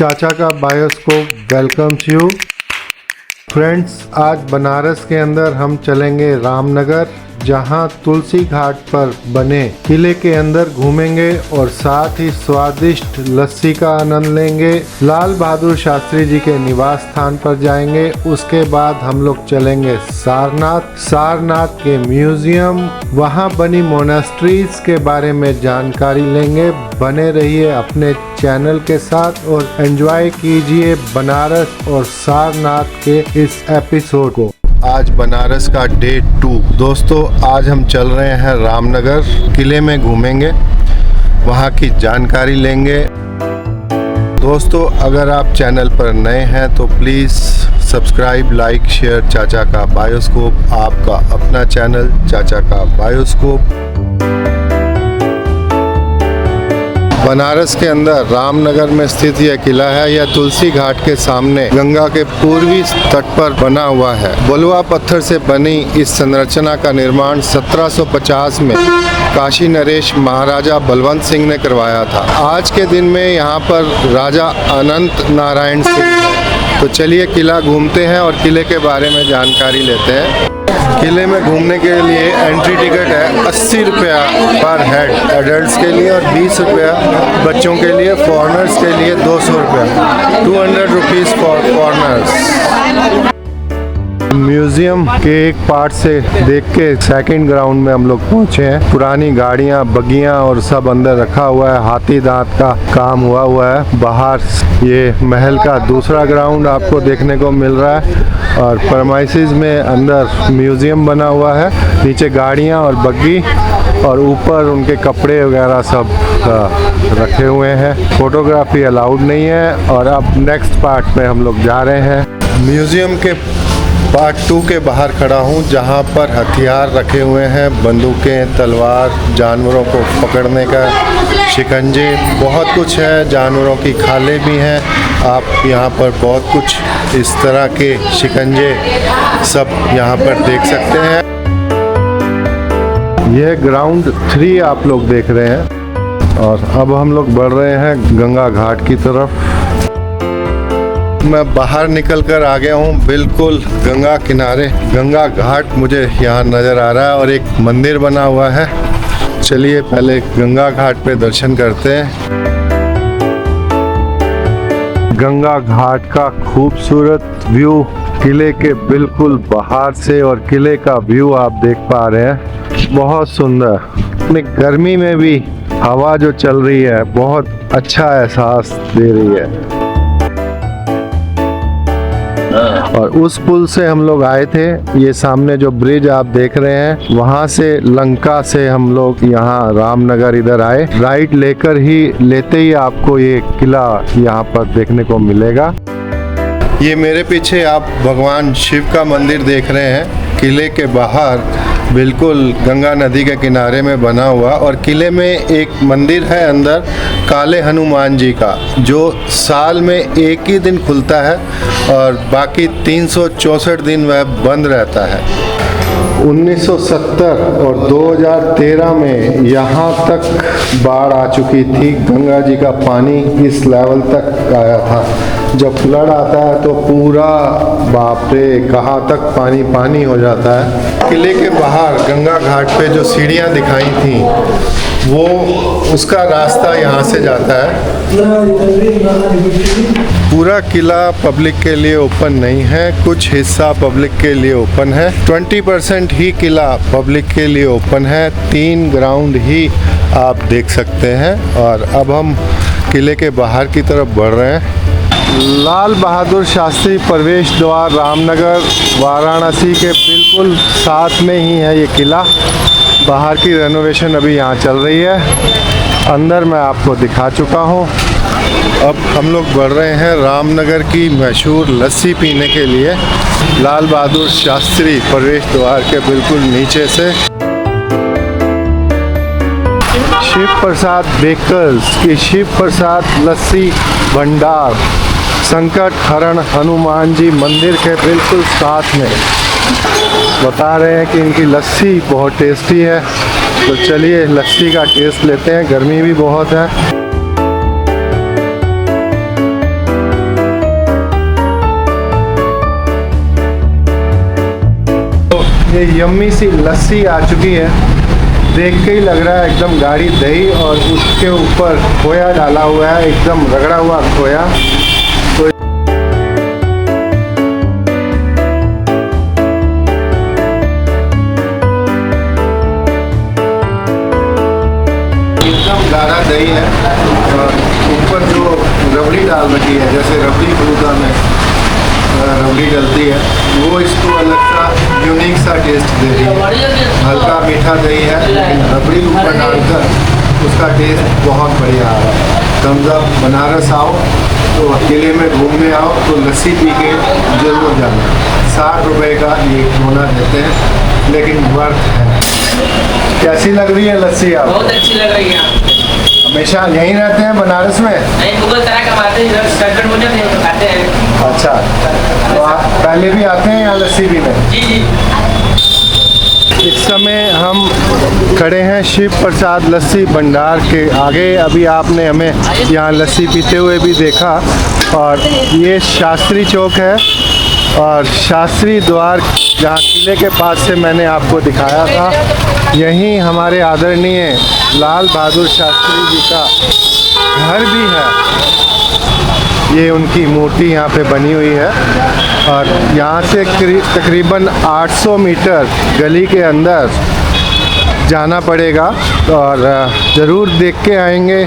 चाचा का bioscope welcomes you. Friends, आज बनारस के अंदर हम चलेंगे रामनगर, जहां तुलसी घाट पर बने किले के अंदर घूमेंगे और साथ ही स्वादिष्ट लस्सी का आनंद लेंगे। लाल बहादुर शास्त्री जी के निवास स्थान पर जाएंगे। उसके बाद हम लोग चलेंगे सारनाथ के म्यूजियम, वहां बनी मोनास्ट्रीज के बारे में जानकारी लेंगे। बने रहिए अपने चैनल के साथ और एंजॉय कीजिए बनारस और सारनाथ के इस एपिसोड को। आज बनारस का डे 2। दोस्तों, आज हम चल रहे हैं रामनगर, किले में घूमेंगे, वहाँ की जानकारी लेंगे। दोस्तों, अगर आप चैनल पर नए हैं तो प्लीज़ सब्सक्राइब, लाइक, शेयर चाचा का बायोस्कोप, आपका अपना चैनल चाचा का बायोस्कोप। बनारस के अंदर रामनगर में स्थित यह किला है। यह तुलसी घाट के सामने गंगा के पूर्वी तट पर बना हुआ है। बलुआ पत्थर से बनी इस संरचना का निर्माण 1750 में काशी नरेश महाराजा बलवंत सिंह ने करवाया था। आज के दिन में यहाँ पर राजा अनंत नारायण सिंह है। तो चलिए किला घूमते हैं और किले के बारे में जानकारी लेते हैं। किले में घूमने के लिए एंट्री टिकट है 80 रुपया पर हेड एडल्ट्स के लिए और 20 रुपया बच्चों के लिए। फॉरेनर्स के लिए 200 रुपया, 200 रुपीज़ फॉर फॉरेनर्स। म्यूजियम के एक पार्ट से देख के सेकंड ग्राउंड में हम लोग पहुंचे हैं। पुरानी गाड़ियां, बगियां और सब अंदर रखा हुआ है। हाथी दांत का काम हुआ है। बाहर ये महल का दूसरा ग्राउंड आपको देखने को मिल रहा है और परमाइसिस में अंदर म्यूजियम बना हुआ है। नीचे गाड़ियां और बग्गी और ऊपर उनके कपड़े वगैरह सब रखे हुए हैं। फोटोग्राफी अलाउड नहीं है। और अब नेक्स्ट पार्ट में हम लोग जा रहे हैं। म्यूजियम के पार्ट 2 के बाहर खड़ा हूँ, जहाँ पर हथियार रखे हुए हैं, बंदूकें, तलवार, जानवरों को पकड़ने का शिकंजे, बहुत कुछ है। जानवरों की खालें भी हैं। आप यहाँ पर बहुत कुछ इस तरह के शिकंजे सब यहाँ पर देख सकते हैं। यह ग्राउंड 3 आप लोग देख रहे हैं और अब हम लोग बढ़ रहे हैं गंगा घाट की तरफ। मैं बाहर निकल कर आ गया हूँ, बिल्कुल गंगा किनारे। गंगा घाट मुझे यहाँ नज़र आ रहा है और एक मंदिर बना हुआ है। चलिए पहले गंगा घाट पे दर्शन करते हैं। गंगा घाट का खूबसूरत व्यू किले के बिल्कुल बाहर से, और किले का व्यू आप देख पा रहे हैं, बहुत सुंदर। अपनी गर्मी में भी हवा जो चल रही है बहुत अच्छा एहसास दे रही है। और उस पुल से हम लोग आए थे। ये सामने जो ब्रिज आप देख रहे हैं, वहाँ से लंका से हम लोग यहाँ रामनगर इधर आए। राइट लेते ही आपको ये किला यहाँ पर देखने को मिलेगा। ये मेरे पीछे आप भगवान शिव का मंदिर देख रहे हैं। किले के बाहर बिल्कुल गंगा नदी के किनारे में बना हुआ, और किले में एक मंदिर है अंदर काले हनुमान जी का, जो साल में एक ही दिन खुलता है और बाकी 364 दिन वह बंद रहता है। 1970 और 2013 में यहाँ तक बाढ़ आ चुकी थी। गंगा जी का पानी इस लेवल तक आया था। जब फ्लड आता है तो पूरा बाप रे, कहाँ तक पानी पानी हो जाता है। किले के बाहर गंगा घाट पे जो सीढ़ियाँ दिखाई थी, वो उसका रास्ता यहाँ से जाता है। पूरा किला पब्लिक के लिए ओपन नहीं है, कुछ हिस्सा पब्लिक के लिए ओपन है। 20% ही किला पब्लिक के लिए ओपन है। 3 ग्राउंड ही आप देख सकते हैं। और अब हम किले के बाहर की तरफ बढ़ रहे हैं। लाल बहादुर शास्त्री प्रवेश द्वार रामनगर वाराणसी के बिल्कुल साथ में ही है ये किला। बाहर की रेनोवेशन अभी यहाँ चल रही है। अंदर मैं आपको दिखा चुका हूँ। अब हम लोग बढ़ रहे हैं रामनगर की मशहूर लस्सी पीने के लिए, लाल बहादुर शास्त्री प्रवेश द्वार के बिल्कुल नीचे से। शिव प्रसाद बेकर्स की शिव प्रसाद लस्सी भंडार संकट हरण हनुमान जी मंदिर के बिल्कुल साथ में बता रहे हैं कि इनकी लस्सी बहुत टेस्टी है। तो चलिए लस्सी का टेस्ट लेते हैं। गर्मी भी बहुत है। ये यम्मी सी लस्सी आ चुकी है। देख के ही लग रहा है एकदम गाढ़ी दही और उसके ऊपर खोया डाला हुआ है, एकदम रगड़ा हुआ खोया। तो एकदम गाढ़ा दही है और ऊपर जो रबड़ी डाल रखी है, जैसे रबड़ी फलूदा में रबड़ी डलती है, वो इसको अलग सा यूनिक सा टेस्ट दे रही है। हल्का मीठा दही है लेकिन रबड़ी ऊपर डालकर उसका टेस्ट बहुत बढ़िया आ रहा है। समझा बनारस आओ तो अकेले में घूमने आओ तो लस्सी पी के जरूर जाना। 60 रुपए का ये कोना देते हैं लेकिन वर्थ है। कैसी लग रही है लस्सी आप? बहुत अच्छी लग रही है। हमेशा यहीं रहते हैं बनारस में? नहीं, मुगल तरह कमाते हैं, संकट मुझे नहीं तो खाते हैं। अच्छा, तो आप पहले भी आते हैं यहाँ लस्सी पीने? जी जी। इस समय हम खड़े हैं शिव प्रसाद लस्सी भंडार के आगे। अभी आपने हमें यहाँ लस्सी पीते हुए भी देखा और ये शास्त्री चौक है और शास्त्री द्वार जहाँ किले के पास से मैंने आपको दिखाया था, यहीं हमारे आदरणीय लाल बहादुर शास्त्री जी का घर भी है। ये उनकी मूर्ति यहाँ पे बनी हुई है और यहाँ से तकरीबन 800 मीटर गली के अंदर जाना पड़ेगा और ज़रूर देख के आएंगे।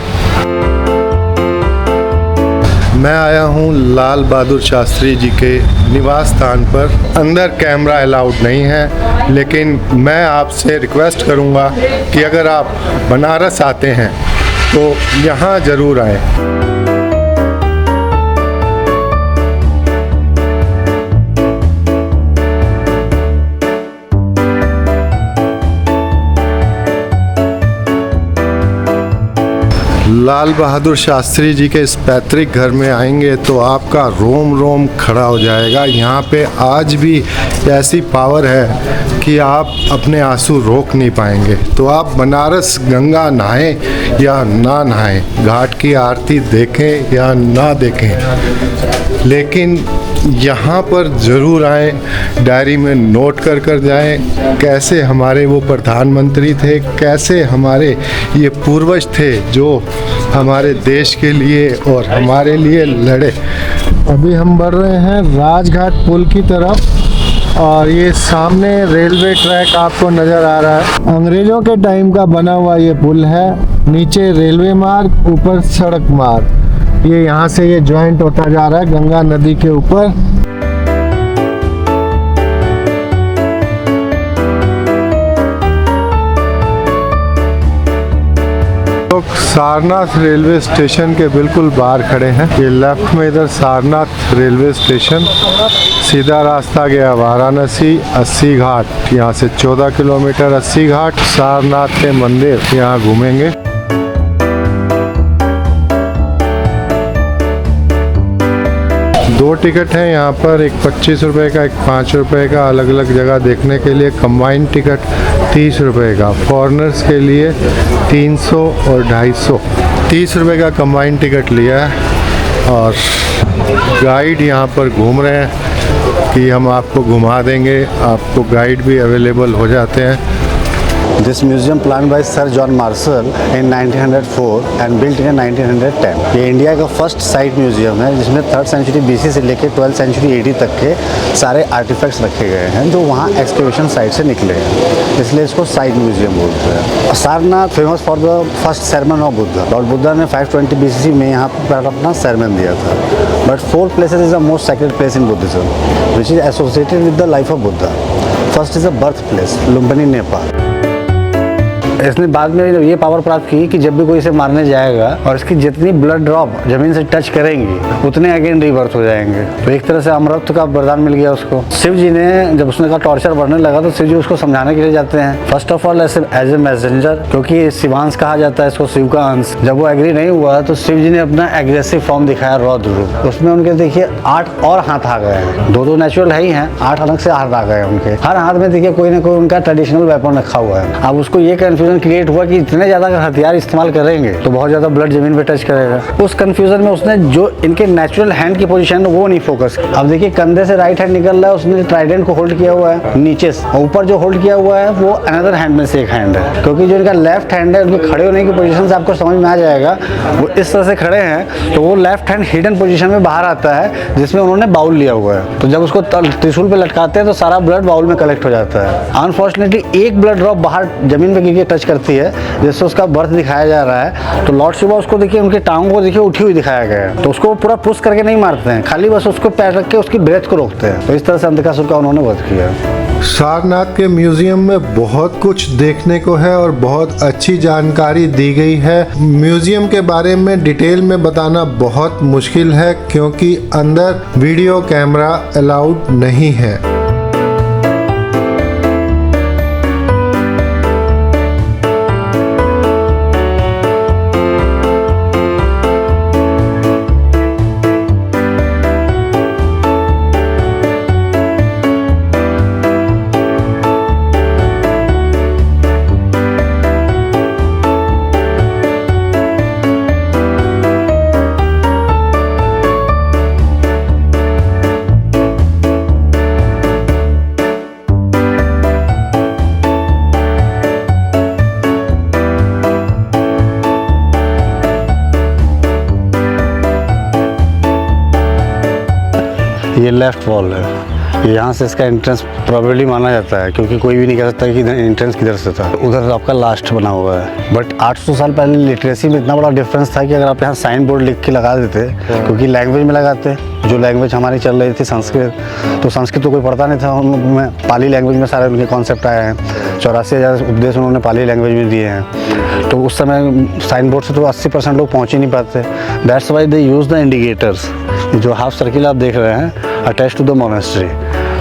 मैं आया हूँ लाल बहादुर शास्त्री जी के निवास स्थान पर। अंदर कैमरा अलाउड नहीं है लेकिन मैं आपसे रिक्वेस्ट करूँगा कि अगर आप बनारस आते हैं तो यहाँ ज़रूर आएँ। लाल बहादुर शास्त्री जी के इस पैतृक घर में आएंगे तो आपका रोम रोम खड़ा हो जाएगा। यहाँ पे आज भी ऐसी पावर है कि आप अपने आंसू रोक नहीं पाएंगे। तो आप बनारस गंगा नहाएं या ना नहाएं, घाट की आरती देखें या ना देखें, लेकिन यहाँ पर ज़रूर आएँ। डायरी में नोट कर जाएं कैसे हमारे वो प्रधानमंत्री थे, कैसे हमारे ये पूर्वज थे जो हमारे देश के लिए और हमारे लिए लड़े। अभी हम बढ़ रहे हैं राजघाट पुल की तरफ और ये सामने रेलवे ट्रैक आपको नज़र आ रहा है। अंग्रेज़ों के टाइम का बना हुआ ये पुल है। नीचे रेलवे मार्ग, ऊपर सड़क मार्ग। ये यहाँ से ये ज्वाइंट होता जा रहा है गंगा नदी के ऊपर। सारनाथ रेलवे स्टेशन के बिल्कुल बाहर खड़े हैं। ये लेफ्ट में इधर सारनाथ रेलवे स्टेशन, सीधा रास्ता गया वाराणसी, 80 घाट। यहाँ से 14 किलोमीटर 80 घाट, सारनाथ के मंदिर यहाँ घूमेंगे। दो टिकट हैं यहाँ पर, एक 25 रुपये का, एक 5 रुपये का। अलग अलग जगह देखने के लिए कंबाइंड टिकट 30 रुपये का। फॉरेनर्स के लिए 300 और 250। 30 रुपये का कंबाइंड टिकट लिया है और गाइड यहाँ पर घूम रहे हैं कि हम आपको घुमा देंगे। आपको गाइड भी अवेलेबल हो जाते हैं। This museum planned by Sir John Marshall in 1904 and built in 1910. ये इंडिया का फर्स्ट साइट म्यूजियम है जिसमें 3rd सेंचुरी BC से लेकर 12th सेंचुरी AD तक के सारे आर्टिफैक्ट्स रखे गए हैं जो वहाँ एक्सकेवेशन साइट से निकले हैं, इसलिए इसको साइट म्यूजियम बोलते हैं। Sarnath famous for the first sermon of Buddha. Lord Buddha ने 520 BC में यहाँ पर अपना sermon दिया था। But 4 places is the most sacred place in Buddhism, which is associated with the life of Buddha. First is the birth place, Lumbini, Nepal. इसने बाद में ये पावर प्राप्त की कि जब भी कोई इसे मारने जाएगा और इसकी जितनी ब्लड ड्रॉप जमीन से टच करेंगी उतने अगेन रीबर्थ हो जाएंगे। तो एक तरह से अमरत्व का वरदान मिल गया उसको। शिव जी ने जब उसने कहा टॉर्चर बढ़ने लगा तो शिव जी उसको समझाने के लिए जाते हैं। First of all as a messenger, क्योंकि शिवांश कहा जाता है इसको, शिव का अंश। जब वो एग्री नहीं हुआ तो शिव जी ने अपना एग्रेसिव फॉर्म दिखाया, रौद्र रूप। उसमें उनके देखिए 8 और हाथ आ गए हैं। 2 नेचुरल है ही हैं, 8 अलग से हाथ आ गए उनके। हर हाथ में देखिए कोई ना कोई उनका ट्रेडिशनल वेपन रखा हुआ है। अब उसको ये कंफ्यूजन कंफ्यूजन क्रिएट हुआ कि इतने ज़्यादा अगर हथियार इस्तेमाल करेंगे तो बहुत ज़्यादा ब्लड जमीन पे टच करेगा। उस कंफ्यूजन में उसने जो इनके नेचुरल हैंड की पोजीशन है वो नहीं फोकस किया। अब देखिए कंधे से राइट हैंड निकल रहा है, उसने ट्राइडेंट को होल्ड किया हुआ है नीचे से, और ऊपर जो होल्ड किया हुआ है वो अनदर हैंड में से एक हैंड है, क्योंकि जो इनका लेफ्ट हैंड है उनके खड़े होने की पोजीशन से आपको समझ में आ जाएगा। वो इस तरह से खड़े हैं तो वो लेफ्ट हैंड हिडन पोजीशन में बाहर आता है, जिसमें उन्होंने बाउल लिया हुआ है। तो जब उसको त्रिशूल पे लटकाते हैं तो सारा ब्लड बाउल में कलेक्ट हो जाता है। अनफॉर्चुनेटली एक ब्लड ड्रॉप बाहर जमीन पे गिर के टच करती है, जिससे उसका बर्थ दिखाया जा रहा है। तो लॉर्ड शिवा उसको देखिए, उनके टांगों को देखिए उठी हुई दिखाया गया है। तो उसको पूरा पुश करके नहीं मारते हैं, खाली बस उसको पैर रख के उसकी ब्रेथ को रोकते हैं। तो इस तरह से अंधकासुर का उन्होंने वध किया। सारनाथ के म्यूजियम में बहुत कुछ देखने को है और बहुत अच्छी जानकारी दी गई है। म्यूजियम के बारे में डिटेल में बताना बहुत मुश्किल है, क्योंकि अंदर वीडियो कैमरा अलाउड नहीं है। ये लेफ्ट वॉल है, यहाँ से इसका एंट्रेंस प्रोबेबली माना जाता है, क्योंकि कोई भी नहीं कह सकता कि एंट्रेंस किधर से था। उधर आपका लास्ट बना हुआ है। बट 800 साल पहले लिटरेसी में इतना बड़ा डिफरेंस था कि अगर आप यहाँ साइन बोर्ड लिख के लगा देते, क्योंकि लैंग्वेज में लगाते, जो लैंग्वेज हमारी चल रही थी संस्कृत, तो संस्कृत तो कोई पढ़ता नहीं था उनमें, पाली लैंग्वेज में सारे उनके कॉन्सेप्ट आए हैं। 84,000 उपदेश उन्होंने पाली लैंग्वेज में दिए हैं। तो उस समय साइन बोर्ड से तो 80% लोग पहुँच ही नहीं पाते। That's why they use the indicators. जो हाफ सर्किल आप देख रहे हैं attach to the monastery.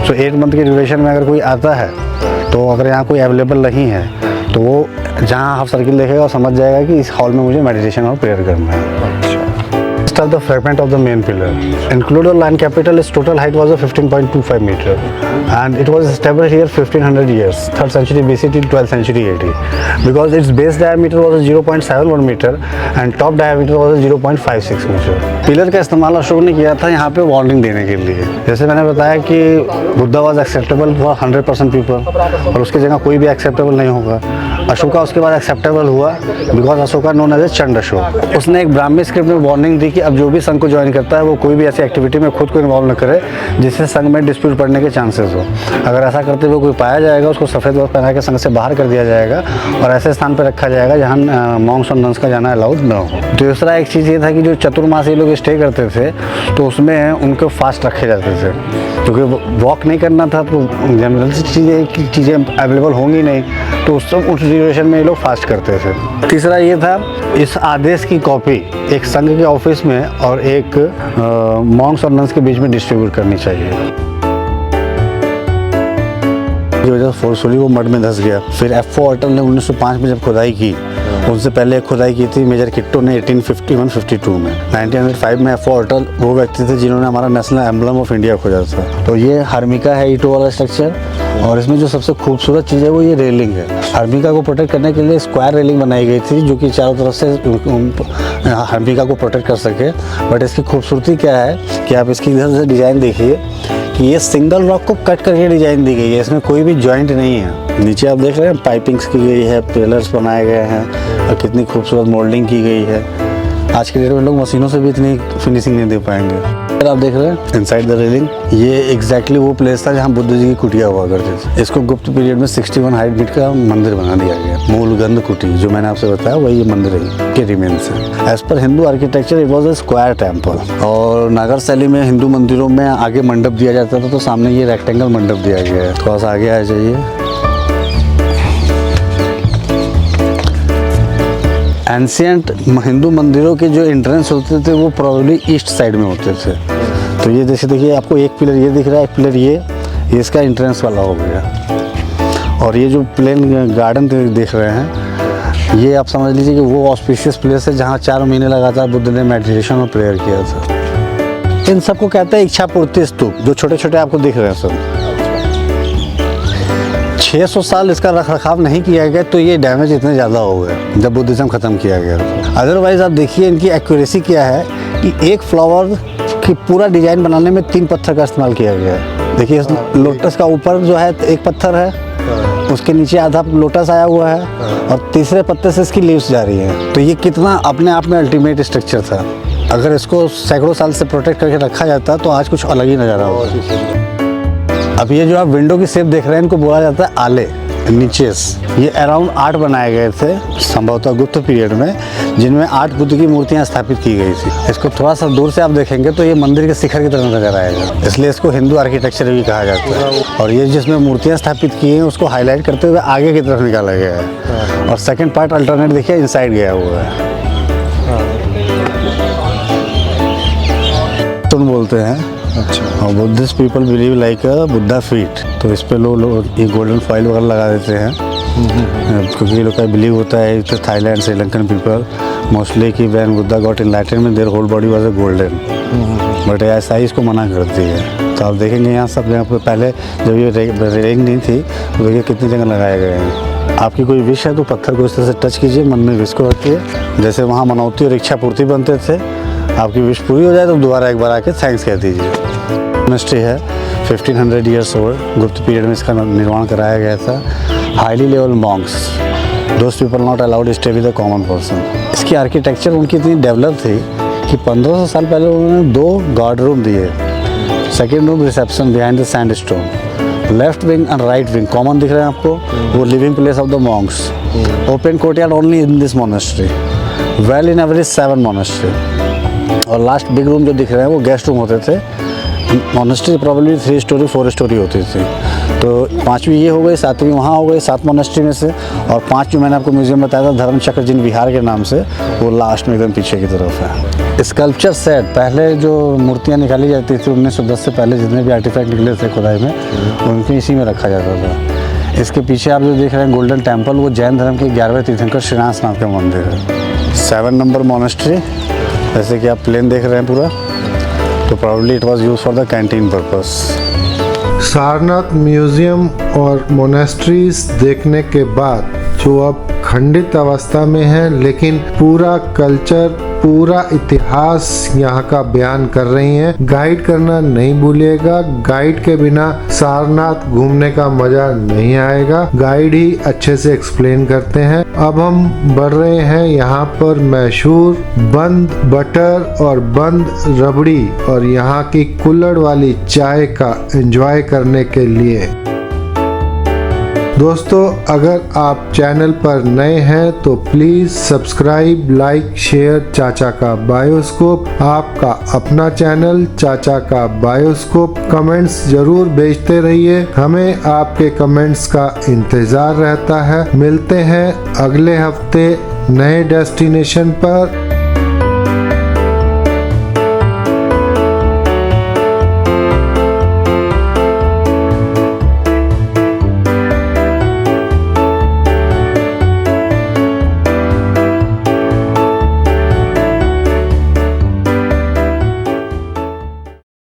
So 8 month के ड्यूरेशन में अगर कोई आता है, तो अगर यहाँ कोई अवेलेबल नहीं है, तो वो जहाँ हाफ सर्किल देखेगा और समझ जाएगा कि इस हॉल में मुझे मेडिटेशन और प्रेयर करना है। Are the fragment of the main pillar. Included land capital, its total height was 15.25 meter, and it was established here 1500 years, 3rd century BC till 12th century AD. Because its base diameter was 0.71 meter and top diameter was 0.56 meter. Pillar का इस्तेमाल अशोक ने किया था यहाँ पे warning देने के लिए। जैसे मैंने बताया कि Buddha was acceptable for 100% people, और उसकी जगह कोई भी एक्सेप्टेबल नहीं होगा। अशोका उसके बाद एक्सेप्टेबल हुआ because Ashoka known as a Chand Ashok. उसने एक ब्राह्मी स्क्रिप्ट में वार्निंग दी कि अब जो भी संघ को ज्वाइन करता है वो कोई भी ऐसी एक्टिविटी में खुद को इन्वॉल्व न करे जिससे संघ में डिस्प्यूट पड़ने के चांसेस हो। अगर ऐसा करते हुए कोई पाया जाएगा, उसको सफ़ेद वस्त्र पहना के संघ से बाहर कर दिया जाएगा और ऐसे स्थान पर रखा जाएगा जहाँ मॉन्क्स और नन्स का जाना अलाउड न हो। दूसरा एक चीज़ ये था कि जो चतुर्मासी लोग स्टे करते थे तो उसमें उनको फास्ट रखे जाते थे, क्योंकि वॉक नहीं करना था तो जनरल चीज़ें अवेलेबल होंगी नहीं, तो उस ड्यूरेशन में ये लोग फास्ट करते थे। तीसरा ये था, इस आदेश की कॉपी एक संघ के ऑफिस में और एक मॉन्क्स और नन्स के बीच में डिस्ट्रीब्यूट करनी चाहिए। की वजह से फोर्सफुली वो मड में धंस गया। फिर एफ.ओ. अटल ने 1905 में जब खुदाई की, उनसे पहले एक खुदाई की थी मेजर किट्टो ने 1851-52 में। 1905 में एफ.ओ. अटल वो व्यक्ति थे जिन्होंने हमारा नेशनल एम्बलम ऑफ इंडिया खोजा था। तो ये हर्मिका है ईंटों वाला स्ट्रक्चर, और इसमें जो सबसे खूबसूरत चीज़ है वो ये रेलिंग है। हर्मिका को प्रोटेक्ट करने के लिए स्क्वायर रेलिंग बनाई गई थी जो कि चारों तरफ से हर्मिका को प्रोटेक्ट कर सके। बट इसकी खूबसूरती क्या है कि आप इसकी इधर से डिज़ाइन देखिए कि ये सिंगल रॉक को कट करके डिज़ाइन दी गई है, इसमें कोई भी जॉइंट नहीं है। नीचे आप देख रहे हैं पाइपिंग्स की गई है, पिलर्स बनाए गए हैं और कितनी खूबसूरत मोल्डिंग की गई है। आज के डेट में लोग मशीनों से भी इतनी फिनिशिंग नहीं दे पाएंगे। फिर आप देख रहे हैं इनसाइड द रेलिंग, ये एग्जैक्टली वो प्लेस था जहाँ बुद्ध जी की कुटिया हुआ करती थी। इसको गुप्त पीरियड में 61 हाइट फीट का मंदिर बना दिया गया। मूल गंध कुटी जो मैंने आपसे बताया वही ये मंदिर है के रिमेन्स है। As per Hindu architecture it was a square temple, और नागर शैली में हिंदू मंदिरों में आगे मंडप दिया जाता था, तो सामने ये रेक्टेंगल मंडप दिया गया है। थोड़ा सा आगे आ जाइए। एंशियंट हिंदू मंदिरों के जो एंट्रेंस होते थे वो प्रॉब्ली ईस्ट साइड में होते थे। तो ये जैसे देखिए आपको एक पिलर ये दिख रहा है, एक पिलर ये इसका एंट्रेंस वाला हो गया। और ये जो प्लेन गार्डन देख रहे हैं, ये आप समझ लीजिए कि वो ऑस्पिशियस प्लेस है जहाँ 4 महीने लगातार बुद्ध ने मेडिटेशन और प्रेयर किया था। इन सबको कहते हैं इच्छा पूर्ति स्तूप, जो छोटे छोटे आपको दिख रहे हैं सब। 600 साल इसका रख रखाव नहीं किया गया तो ये डैमेज इतने ज़्यादा हो गए जब बुद्धिज़्म ख़त्म किया गया। अदरवाइज़ आप देखिए इनकी एक्यूरेसी क्या है कि एक फ्लावर की पूरा डिज़ाइन बनाने में 3 पत्थर का इस्तेमाल किया गया है। देखिए इस लोटस का ऊपर जो है एक पत्थर है, उसके नीचे आधा लोटस आया हुआ है और तीसरे पत्ते से इसकी लीव्स जा रही है। तो ये कितना अपने आप में अल्टीमेट स्ट्रक्चर था। अगर इसको सैकड़ों साल से प्रोटेक्ट करके रखा जाता तो आज कुछ अलग ही नज़ारा होगा। अब ये जो आप विंडो की शेप देख रहे हैं इनको बोला जाता है आले, नीचेस। ये अराउंड 8 बनाए गए थे संभवतः गुप्त पीरियड में, जिनमें 8 बुद्ध की मूर्तियां स्थापित की गई थी। इसको थोड़ा सा दूर से आप देखेंगे तो ये मंदिर के शिखर की तरह नजर आएगा, इसलिए इसको हिंदू आर्किटेक्चर भी कहा जाता है। और ये जिसमें मूर्तियां स्थापित की हैं उसको हाईलाइट करते हुए आगे की तरफ निकाला गया है और सेकेंड पार्ट अल्टरनेट देखिए इनसाइड गया हुआ है। तुम बोलते हैं अच्छा। और बुद्धिस्ट पीपल बिलीव लाइक अ बुद्धा फीट, तो इस पे लोग ये गोल्डन फॉइल वगैरह लगा देते हैं क्योंकि ये लोग का बिलीव होता है तो थाईलैंड श्रीलंकन पीपल मोस्टली कि when Buddha got enlightenment there whole body was a golden, but ऐसा ही इसको मना करती है। तो आप देखेंगे यहाँ सब जगह पे पहले जब ये रेंग नहीं थी तो देखिए कितनी जगह लगाए गए हैं। आपकी कोई विश है तो पत्थर को इस तरह से टच कीजिए, मन में विश को रखिए, जैसे वहाँ मनौती और इच्छा पूर्ति बनते थे। आपकी विश पूरी हो जाए तो दोबारा एक बार आके थैंक्स कह दीजिए। मोनेस्ट्री है 1500 ईयर्स ओल्ड, गुप्त पीरियड में इसका निर्माण कराया गया था। Highly level Monks, those people not allowed stay with the common person. इसकी आर्किटेक्चर उनकी इतनी डेवलप थी कि 1500 साल पहले उन्होंने 2 गार्ड रूम दिए। Second room reception behind the sand stone, left wing and right wing common दिख रहे हैं आपको, वो living place of the Monks. Open courtyard only in this monastery, well in average 7 monastery. और लास्ट बिग रूम जो दिख रहे हैं वो गेस्ट रूम होते थे। मोनेस्ट्री प्रॉब्लली 3 स्टोरी 4 स्टोरी होती थी, तो 5वीं ये हो गई, 7वीं वहाँ हो गई 7 मोनेस्ट्री में से, और 5 जो मैंने आपको म्यूजियम बताया था धर्म चक्र जिन विहार के नाम से, वो लास्ट में एकदम पीछे की तरफ है। स्कल्पचर सेट, पहले जो मूर्तियाँ निकाली जाती थी 1910 से पहले जितने भी आर्टिफैक्ट निकले थे खुदाई में उनके इसी में रखा जाता था। इसके पीछे आप जो देख रहे हैं गोल्डन टेम्पल, वो जैन धर्म के 11वें तीर्थंकर श्रीनाथनाथ का मंदिर है। 7 नंबर मोनेस्ट्री, जैसे कि आप प्लेन देख रहे हैं पूरा, तो probably it was use for the canteen purpose. Sarnath museum और मोनेस्ट्रीज देखने के बाद जो अब खंडित अवस्था में है, लेकिन पूरा कल्चर पूरा इतिहास यहाँ का बयान कर रही हैं। गाइड करना नहीं भूलिएगा, गाइड के बिना सारनाथ घूमने का मजा नहीं आएगा, गाइड ही अच्छे से एक्सप्लेन करते हैं। अब हम बढ़ रहे हैं यहाँ पर मशहूर बंद बटर और बंद रबड़ी और यहाँ की कुल्हड़ वाली चाय का एंजॉय करने के लिए। दोस्तों, अगर आप चैनल पर नए हैं तो प्लीज़ सब्सक्राइब, लाइक, शेयर चाचा का बायोस्कोप, आपका अपना चैनल चाचा का बायोस्कोप। कमेंट्स जरूर भेजते रहिए, हमें आपके कमेंट्स का इंतज़ार रहता है। मिलते हैं अगले हफ्ते नए डेस्टिनेशन पर।